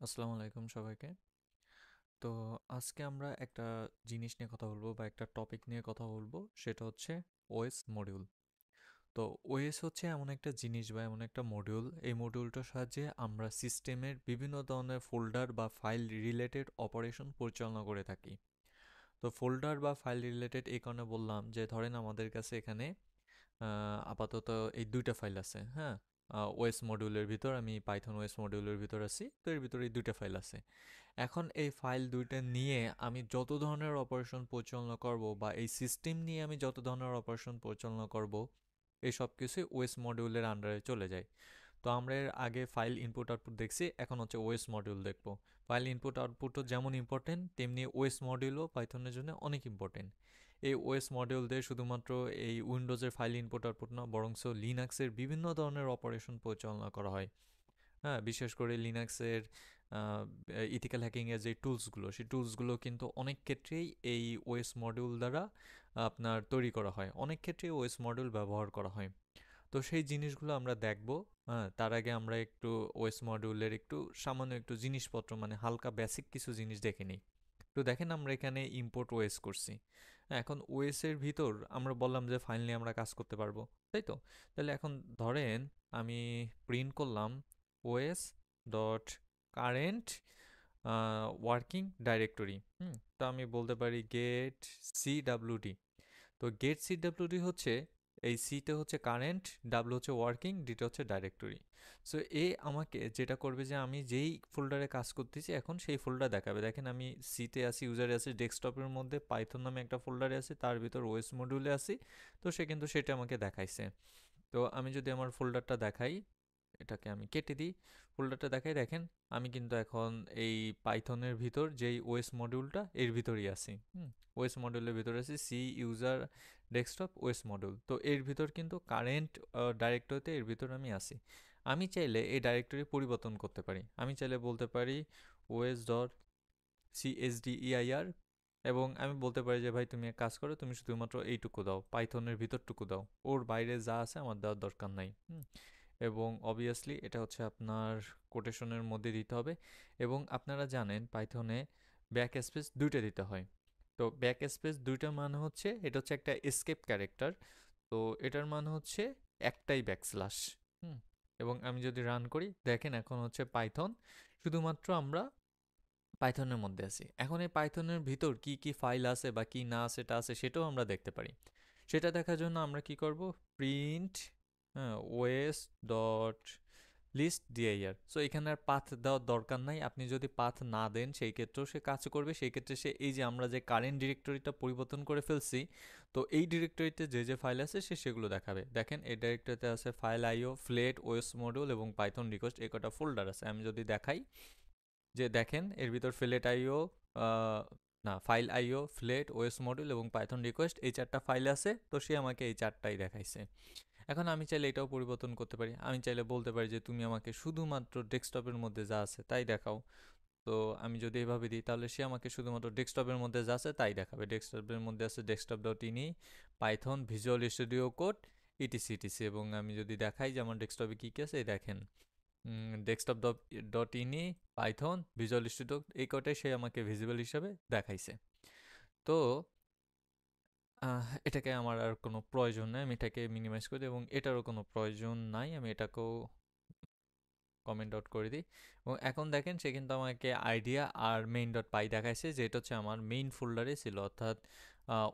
আসসালামু আলাইকুম সবাইকে। তো আজকে আমরা একটা জিনিস নিয়ে কথা বলবো বা একটা টপিক নিয়ে কথা বলবো, সেটা হচ্ছে ওএস মডিউল। তো ওএস হচ্ছে এমন একটা জিনিস বা এমন একটা মডিউল, এই মডিউলটার সাহায্যে আমরা সিস্টেমের বিভিন্ন ধরনের ফোল্ডার বা ফাইল রিলেটেড অপারেশন পরিচালনা করে থাকি। তো ফোল্ডার বা ফাইল রিলেটেড এই কারণে বললাম যে ধরেন আমাদের কাছে এখানে আপাতত এই ২টা ফাইল আছে, হ্যাঁ? ওএস মডিউলের ভিতর আমি পাইথন ওএস মডিউলের ভিতর আছি। তো এর ভিতরে এই ২টা ফাইল আছে। এখন এই ফাইল ২টা নিয়ে আমি যত ধরনের অপারেশন পরিচালনা করব বা এই সিস্টেম নিয়ে আমি যত ধরনের অপারেশন পরিচালনা করব, এই সব কিছুই ওএস মডিউলের আন্ডারে চলে যায়। তো আমরা এর আগে ফাইল ইনপুট আউটপুট দেখছি, এখন হচ্ছে ওএস মডিউল দেখব। ফাইল ইনপুট আউটপুটও যেমন ইম্পর্টেন্ট, তেমনি ওএস মডিউলও পাইথনের জন্য অনেক ইম্পর্টেন্ট। এই ওএস মডিউল দিয়ে শুধুমাত্র এই উইন্ডোজের ফাইল ইনপুট আউটপুট না, বরংস লিনাক্সের বিভিন্ন ধরনের অপারেশন পরিচালনা করা হয়। হ্যাঁ, বিশেষ করে লিনাক্সের ইথিক্যাল হ্যাকিংয়ের যে টুলসগুলো, সেই টুলসগুলো কিন্তু অনেক ক্ষেত্রেই এই ওএস মডিউল দ্বারা আপনার তৈরি করা হয়, অনেক ক্ষেত্রেই ওএস মডিউল ব্যবহার করা হয়। তো সেই জিনিসগুলো আমরা দেখব। হ্যাঁ, তার আগে আমরা একটু ওএস মডিউলের একটু সামান্য একটু জিনিসপত্র মানে হালকা বেসিক কিছু জিনিস দেখে নিই। তো দেখেন আমরা এখানে ইম্পোর্ট ওএস করছি। এখন ওএস এর ভিতর আমরা বললাম যে ফাইল নিয়ে আমরা কাজ করতে পারবো, তাই তো? তাহলে এখন ধরেন আমি প্রিন্ট করলাম OS dot current working directory. তো আমি বলতে পারি গেট সিডাব্লিউডি। তো গেট সিডাব্লিউডি হচ্ছে এই সিতে হচ্ছে কারেন্ট, ডাব্লিউ হচ্ছে ওয়ার্কিং, ডিটা হচ্ছে ডাইরেক্টরি। সো এ আমাকে যেটা করবে যে আমি যেই ফোল্ডারে কাজ করতেছি এখন সেই ফোল্ডার দেখাবে। দেখেন আমি সিতে আছি, ইউজারে আছি, ডেস্কটপের মধ্যে পাইথন নামে একটা ফোল্ডারে আছি, তার ভিতর ওএস মডিউলে আছি। তো সে কিন্তু সেটা আমাকে দেখাইছে। তো আমি যদি আমার ফোল্ডারটা দেখাই, এটাকে আমি কেটে দিই, ফোল্ডারটা দেখাই, দেখেন আমি কিন্তু এখন এই পাইথনের ভিতর যেই ওএস মডিউলটা এর ভিতরই আছি। ওএস মডিউলের ভিতরে আছি, C user desktop OS module. তো এর ভিতর কিন্তু কারেন্ট ডাইরেক্টরিতে এর ভিতর আমি আছি। আমি চাইলে এই ডাইরেক্টরি পরিবর্তন করতে পারি। আমি চাইলে বলতে পারি ওএস ডট সিএসডিইআইআর, এবং আমি বলতে পারি যে ভাই তুমি এক কাজ করো, তুমি শুধুমাত্র এইটুকু দাও, পাইথনের ভিতরটুকু দাও, ওর বাইরে যা আছে আমার দেওয়ার দরকার নাই। এবং অবভিয়াসলি এটা হচ্ছে আপনার কোটেশনের মধ্যে দিতে হবে। এবং আপনারা জানেন পাইথনে ব্যাক স্পেস দুইটা দিতে হয়। তো ব্যাক স্পেস দুইটা মানে হচ্ছে এটা হচ্ছে একটা এসকেপ ক্যারেক্টার। তো এটার মানে হচ্ছে একটাই ব্যাকস্ল্যাশ। হুম এবং আমি যদি রান করি, দেখেন এখন হচ্ছে পাইথন, শুধুমাত্র আমরা পাইথনের মধ্যে আছি। এখন এই পাইথনের ভিতর কি কি ফাইল আছে বা কি না সেটা আছে সেটাও আমরা দেখতে পারি। সেটা দেখার জন্য আমরা কি করব, print OS dot list DIR. So এখানে আর পাথ দেওয়ার দরকার নাই, আপনি যদি পাথ না দেন সেই ক্ষেত্রেও সে কাজ করবে। সেই ক্ষেত্রে সে এই যে আমরা যে কারেন্ট ডিরেক্টরিটা পরিবর্তন করে ফেলছি, তো এই ডিরেক্টরিতে যে যে ফাইল আছে সে সেগুলো দেখাবে। দেখেন এই ডিরেক্টরিতে আছে ফাইল আইও, ফ্লেট, ওএস মডিউল এবং পাইথন রিকোয়েস্ট, এই কটা ফোল্ডার আছে। আমি যদি দেখাই যে দেখেন এর ভিতর ফ্লেট আইও, না ফাইল আইও, ফ্লেট, ওএস মডিউল এবং পাইথন রিকোয়েস্ট, এই চারটা ফাইল আছে। তো সে আমাকে এই চারটাই দেখাইছে। এখন আমি চাইলে এটাও পরিবর্তন করতে পারি। আমি চাইলে বলতে পারি যে তুমি আমাকে শুধুমাত্র ডেস্কটপের মধ্যে যা আছে তাই দেখাও। তো আমি যদি এভাবে দিই তাহলে সে আমাকে শুধুমাত্র ডেস্কটপের মধ্যে যা আছে তাই দেখাবে। ডেস্কটপের মধ্যে আছে ডেস্কটপ ডট ইনি, Python, visual studio code, etc etc. এবং আমি যদি দেখাই যে আমার ডেস্কটপে কী কী আছে, এই দেখেন ডেস্কটপ ডট ইনি, পাইথন, ভিজুয়াল স্টুডিও, এই কটাই সে আমাকে ভিজিবল হিসাবে দেখাইছে। তো এটাকে আমার আর কোনো প্রয়োজন নাই, আমি এটাকে মিনিমাইজ করে দিই এবং এটারও কোনো প্রয়োজন নাই, আমি এটাকেও কমেন্ট আউট করে দিই। এবং এখন দেখেন সে কিন্তু আমাকে আইডিয়া আর মেইন ডট পাই দেখাইছে, যেটা হচ্ছে আমার মেইন ফোল্ডারে ছিল, অর্থাৎ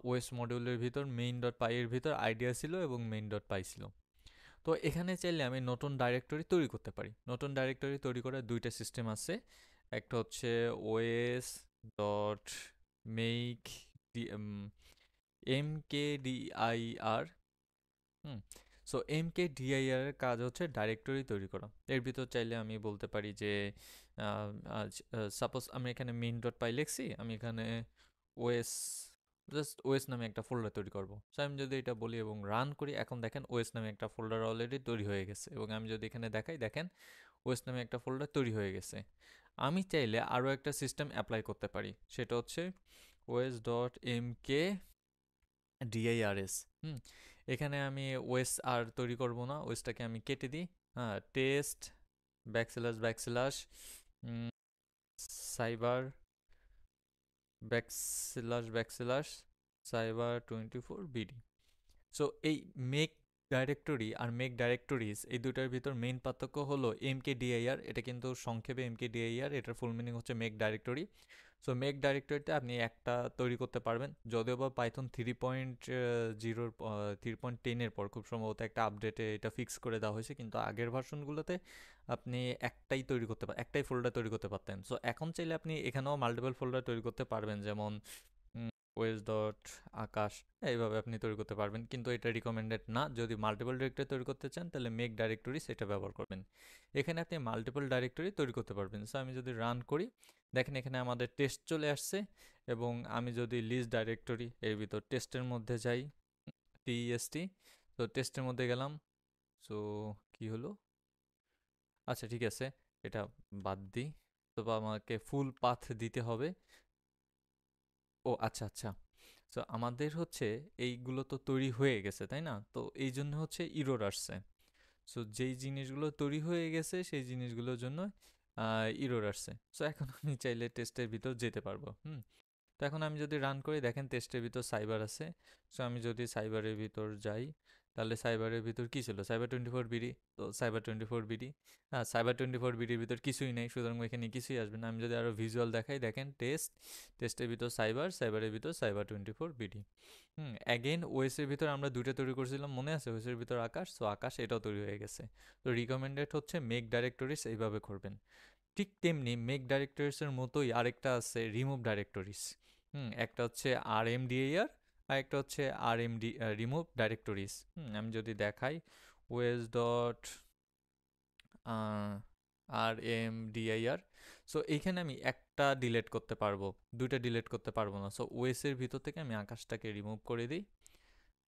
ওএস মডিউলের ভিতর মেইন ডট পাই এর ভিতর আইডিয়া ছিল এবং মেইন ডট পাই ছিল। তো এখানে চাইলে আমি নতুন ডাইরেক্টরি তৈরি করতে পারি। নতুন ডাইরেক্টরি তৈরি করার দুইটা সিস্টেম আছে। একটা হচ্ছে ওএস ডট মেক এমকেডিআইআর। হুম সো এমকেডিআইআর এর কাজ হচ্ছে ডাইরেক্টরি তৈরি করা। এর ভিতর চাইলে আমি বলতে পারি যে সাপোজ আমি এখানে মেইন ডট পাই লিখছি, আমি এখানে ওএস, জাস্ট ওএস নামে একটা ফোল্ডার তৈরি করব। সো আমি যদি এটা বলি এবং রান করি, এখন দেখেন ওএস নামে একটা ফোল্ডার অলরেডি তৈরি হয়ে গেছে। এবং আমি যদি এখানে দেখাই, দেখেন ওএস নামে একটা ফোল্ডার তৈরি হয়ে গেছে। আমি চাইলে আরও একটা সিস্টেম অ্যাপ্লাই করতে পারি, সেটা হচ্ছে ওএস ডট এম কে ডিআইআরএস। এখানে আমি ওএস আর তৈরি করব না, ওএসটাকে আমি কেটে দিই। হ্যাঁ, test backslash backslash cyber backslash cyber 24 BD. So এই মেক ডাইরেক্টরি আর মেক ডাইরেক্টরিজ এই দুটার ভিতর মেইন পার্থক্য হলো এমকেডিআইআর, এটা কিন্তু সংক্ষেপে এমকেডিআইআর, এটার ফুল মিনিং হচ্ছে মেক ডাইরেক্টরি। সো মেক ডাইরেক্টরিতে আপনি একটা তৈরি করতে পারবেন, যদিও বা পাইথন 3.0 3.10 পর খুব সম্ভবত একটা আপডেটে এটা ফিক্স করে দেওয়া হয়েছে, কিন্তু আগের ভার্সনগুলোতে আপনি একটাই ফোল্ডার তৈরি করতে পারতেন। সো এখন চাইলে আপনি এখানেও মাল্টিপল ফোল্ডার তৈরি করতে পারবেন, যেমন ওয়েস ডট আকাশ, এইভাবে আপনি তৈরি করতে পারবেন, কিন্তু এটা রিকমেন্ডেড না। যদি মাল্টিপল ডিরেক্টরি তৈরি করতে চান তাহলে মেক ডাইরেক্টরি সেটা ব্যবহার করবেন। এখানে আপনি মাল্টিপল ডাইরেক্টরি তৈরি করতে পারবেন। সো আমি যদি রান করি, দেখেন এখানে আমাদের টেস্ট চলে আসছে, এবং আমি যদি লিস্ট ডাইরেক্টরি এর ভিতর টেস্টের মধ্যে যাই, টিএসটি, তো টেস্টের মধ্যে গেলাম। সো কি হলো, আচ্ছা ঠিক আছে, এটা বাদ দিই। তো আমাকে ফুল পাথ দিতে হবে। ও আচ্ছা আচ্ছা, সো আমাদের হচ্ছে এইগুলো তো তৈরি হয়ে গেছে তাই না, তো এই জন্য হচ্ছে ইরর আসছে। সো যেই জিনিসগুলো তৈরি হয়ে গেছে সেই জিনিসগুলোর জন্য ইরর আসছে। সো এখন আমি চাইলে টেস্টের ভিতর যেতে পারবো। তো এখন আমি যদি রান করি, দেখেন টেস্টের ভিতর সাইবার আছে। সো আমি যদি সাইবারের ভিতর যাই, তাহলে সাইবারের ভিতর কি ছিল, সাইবার 24 বিডি। তো সাইবার 24 বিডি, হ্যাঁ সাইবার 24 বিডির ভিতর কিছুই নেই, সুতরাং এখানে কিছুই আসবে না। আমি যদি আরও ভিজুয়াল দেখাই, দেখেন টেস্টের ভিতর সাইবারের ভিতর সাইবার 24 বিডি। অ্যাগেন ওএসের ভিতর আমরা দুইটা তৈরি করছিলাম, মনে আছে, ওএসের ভিতর আকাশ, সো আকাশ এটাও তৈরি হয়ে গেছে। তো রিকমেন্ডেড হচ্ছে মেক ডাইরেক্টরিজ এইভাবে করবেন। ঠিক তেমনি মেক ডাইরেক্টরিজের মতোই আরেকটা আছে রিমুভ ডাইরেক্টরিজ। একটা হচ্ছে আর এম ডিএআর, আর একটা হচ্ছে R M D remove directories. আমি যদি দেখাই, OS dot R M DIR, so এইখানে আমি একটা ডিলেট করতে পারবো, দুইটা ডিলেট করতে পারবো না। সো ওএসের ভিতর থেকে আমি আকাশটাকে রিমুভ করে দিই।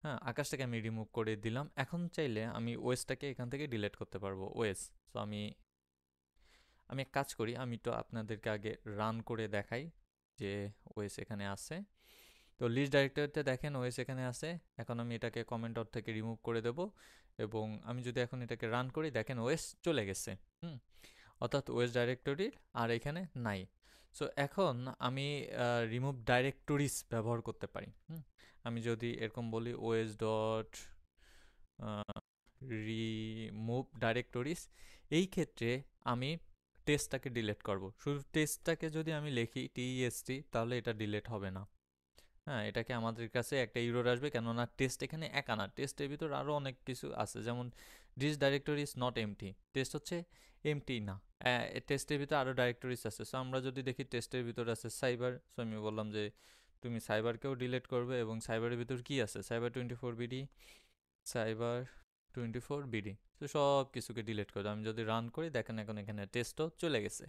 হ্যাঁ আকাশটাকে আমি রিমুভ করে দিলাম। এখন চাইলে আমি ওএসটাকে এখান থেকে ডিলেট করতে পারবো, ওএস। সো আমি আমি এক কাজ করি, আমি তো আপনাদেরকে আগে রান করে দেখাই যে ওএস এখানে আছে। তো লিস্ট ডাইরেক্টরিতে দেখেন ওএস এখানে আছে। এখন আমি এটাকে কমেন্ট ডট থেকে রিমুভ করে দেব, এবং আমি যদি এখন এটাকে রান করি, দেখেন ওএস চলে গেছে। অর্থাৎ ওএস ডাইরেক্টরি আর এখানে নাই। সো এখন আমি রিমুভ ডাইরেক্টরিজ ব্যবহার করতে পারি। আমি যদি এরকম বলি ওএস ডট রিমুভ ডাইরেক্টরিজ, এই ক্ষেত্রে আমি টেস্টটাকে ডিলিট করব। শুধু টেস্টটাকে যদি আমি লিখি টিএসটি, তাহলে এটা ডিলিট হবে না। হ্যাঁ এটাকে আমাদের কাছে একটা ইরর আসবে, কেননা টেস্ট এখানে একা না, টেস্টের ভিতর আরও অনেক কিছু আছে, যেমন this directory is not empty, test হচ্ছে এমটি না, টেস্টের ভিতর আরও ডাইরেক্টরিজ আছে। সো আমরা যদি দেখি টেস্টের ভিতর আছে সাইবার, সো আমি বললাম যে তুমি সাইবারকেও ডিলিট করবে, এবং সাইবারের ভিতর কি আছে, সাইবার 24 বিডি, সাইবার 24 বিডি, তো সব কিছুকে ডিলিট করে আমি যদি রান করি, দেখেন এখন এখানে টেস্টও চলে গেছে।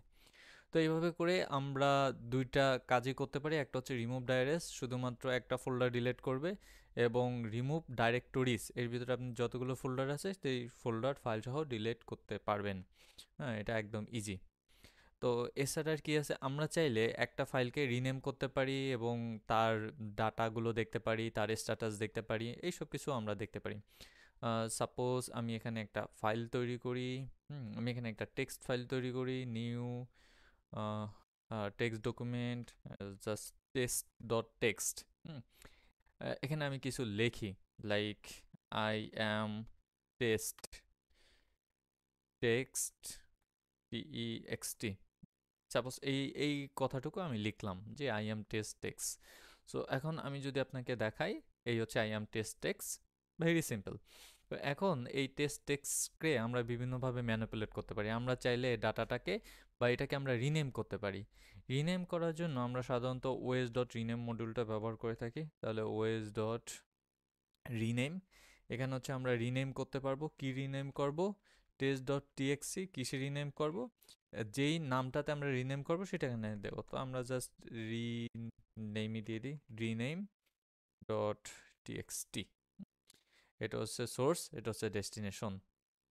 তো এইভাবে করে আমরা দুইটা কাজই করতে পারি। একটা হচ্ছে রিমুভ ডাইরেক্ট, শুধুমাত্র একটা ফোল্ডার ডিলিট করবে, এবং রিমুভ ডাইরেক্টরিজ এর ভিতরে আপনি যতগুলো ফোল্ডার আছে সেই ফোল্ডার ফাইল সহ ডিলিট করতে পারবেন। হ্যাঁ এটা একদম ইজি। তো এছাড়া আর কি আছে, আমরা চাইলে একটা ফাইলকে রিনেম করতে পারি, এবং তার ডাটাগুলো দেখতে পারি, তার স্ট্যাটাস দেখতে পারি, এইসব কিছু আমরা দেখতে পারি। সাপোজ আমি এখানে একটা ফাইল তৈরি করি, আমি এখানে একটা টেক্সট ফাইল তৈরি করি, new text document, just text dot text. এখানে আমি কিছু লিখি, like I am text T E X T, suppose এই কথাটুকু আমি লিখলাম যে I am test text. So এখন আমি যদি আপনাকে দেখাই, এই হচ্ছে I am test text, very simple. তো এখন এই টেস্ট টেক্সকে আমরা বিভিন্নভাবে ম্যানিপুলেট করতে পারি। আমরা চাইলে ডাটাটাকে বা এটাকে আমরা রিনেম করতে পারি। রিনেম করার জন্য আমরা সাধারণত ওএস ডট রিনেম মডিউলটা ব্যবহার করে থাকি। তাহলে ওএস ডট রিনেম, এখানে হচ্ছে আমরা রিনেম করতে পারবো। কি রিনেম করব, টেস্ট ডট টিএক্সি, কিসে রিনেম করব, যেই নামটাতে আমরা রিনেম করব সেটা এখানে দেবো। তো আমরা জাস্ট রিনেমই দিয়ে দিই, রিনেম ডট টিএক্সটি। এটা হচ্ছে সোর্স, এটা হচ্ছে ডেস্টিনেশন।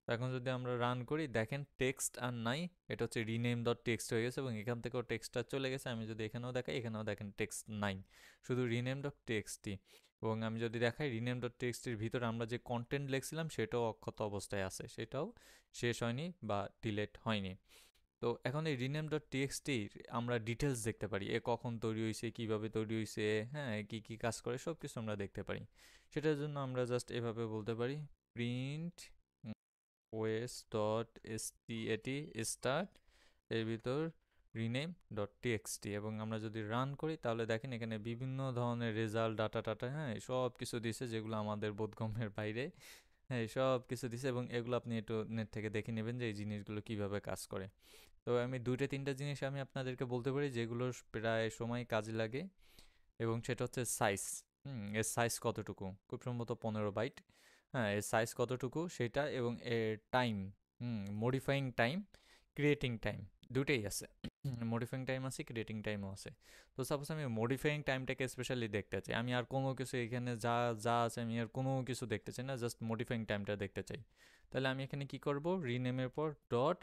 এখন যদি আমরা রান করি, দেখেন টেক্সট আর নাই, এটা হচ্ছে রিনেম ডট টেক্সট হয়ে গেছে, এবং এখান থেকেও টেক্সটটা চলে গেছে। আমি যদি এখানেও দেখাই, এখানেও দেখেন টেক্সট নাই, শুধু রিনেম ডট টেক্সটই। এবং আমি যদি দেখাই রিনেম ডট টেক্সটের ভিতরে আমরা যে কন্টেন্ট লিখছিলাম সেটাও অক্ষত অবস্থায় আছে, সেটাও শেষ হয়নি বা ডিলেট হয়নি। তো এখন এই রিনেম ডট টিএক্সটি আমরা ডিটেলস দেখতে পারি, এ কখন তৈরি হয়েছে, কিভাবে তৈরি হয়েছে, হ্যাঁ, কি কি কাজ করে সব কিছু আমরা দেখতে পারি। সেটার জন্য আমরা জাস্ট এভাবে বলতে পারি প্রিন্ট ওএস ডট এসটিএটি স্টার্ট, এর ভিতর রিনেম ডট টিএক্সটি, এবং আমরা যদি রান করি তাহলে দেখেন এখানে বিভিন্ন ধরনের রেজাল্ট ডাটা টাটা, হ্যাঁ, সব কিছু দিছে যেগুলো আমাদের বোধগম্যের বাইরে। হ্যাঁ, সব কিছু দিছে এবং এগুলো আপনি একটু নেট থেকে দেখে নেবেন যে এই জিনিসগুলো কিভাবে কাজ করে। তো আমি ২টা ৩টা জিনিস আমি আপনাদেরকে বলতে পারি যেগুলো প্রায় সময় কাজে লাগে, এবং সেটা হচ্ছে সাইজ। এর সাইজ কতটুকু? খুব সম্ভবত 15 বাইট। হ্যাঁ, এর সাইজ কতটুকু সেটা, এবং এর time, modifying time, creating time, দুটোই আছে। মডিফাইং টাইম আছে, ক্রিয়েটিং টাইমও আছে। তো সাপোজ আমি মডিফাইং টাইমটাকে স্পেশালি দেখতে চাই, আমি আর কোনো কিছু এখানে যা যা আছে আমি আর কোনো কিছু দেখতে চাই না, জাস্ট মডিফাইং টাইমটা দেখতে চাই। তাহলে আমি এখানে কি করব, রিনেমের পর ডট,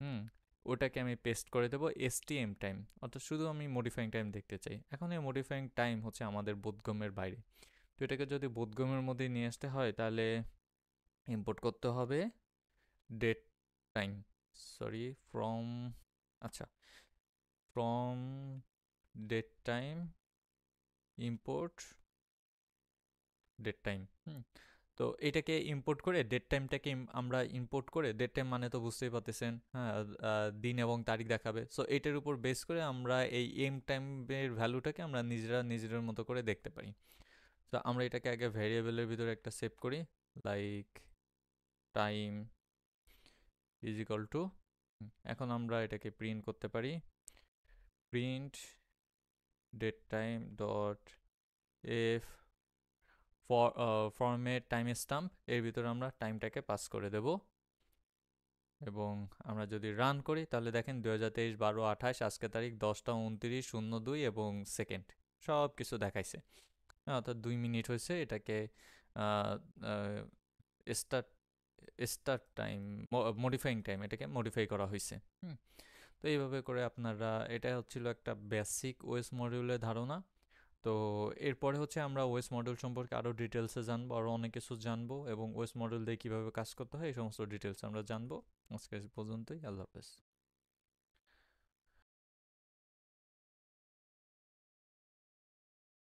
হুম ওটাকে আমি পেস্ট করে দেবো এসটিএম টাইম, অর্থাৎ শুধু আমি মডিফাইং টাইম দেখতে চাই। এখন এই মডিফাইং টাইম হচ্ছে আমাদের বোধগম্যের বাইরে। তো এটাকে যদি বোধগম্যের মধ্যে নিয়ে আসতে হয় তাহলে ইম্পোর্ট করতে হবে ডেট টাইম, সরি ফ্রম, আচ্ছা, from date time import date time. তো এটাকে ইম্পোর্ট করে ডেট টাইমটাকে আমরা ইম্পোর্ট করে, ডেট টাইম মানে তো বুঝতেই পারতেছেন, হ্যাঁ, দিন এবং তারিখ দেখাবে। সো এটার উপর বেস করে আমরা এই এম টাইমের ভ্যালুটাকে আমরা নিজেরা নিজেদের মতো করে দেখতে পারি। তো আমরা এটাকে আগে ভ্যারিয়েবলের ভিতরে একটা সেভ করি, like time is equal to, এখন আমরা এটাকে প্রিন্ট করতে পারি print date time dot F format time stamp, এর ভিতরে আমরা টাইমটাকে পাস করে দেব। এবং আমরা যদি রান করি তাহলে দেখেন 2023-12-28 আজকে তারিখ 10টা 29:02 এবং সেকেন্ড সব কিছু দেখাইছে। অর্থাৎ 2 মিনিট হয়েছে এটাকে start start time, modifying time, এটাকে মডিফাই করা হয়েছে। তো এইভাবে করে আপনারা, এটা হচ্ছিল একটা বেসিক ওএস মডিউলের ধারণা। তো এরপরে হচ্ছে আমরা ওএস মডিউল সম্পর্কে আরও ডিটেলসে জানবো, আরও অনেক কিছু জানবো, এবং ওএস মডিউল দিয়ে কীভাবে কাজ করতে হয় এই সমস্ত ডিটেলস আমরা জানবো। আজকে পর্যন্তই, আল্লাহ হাফেজ।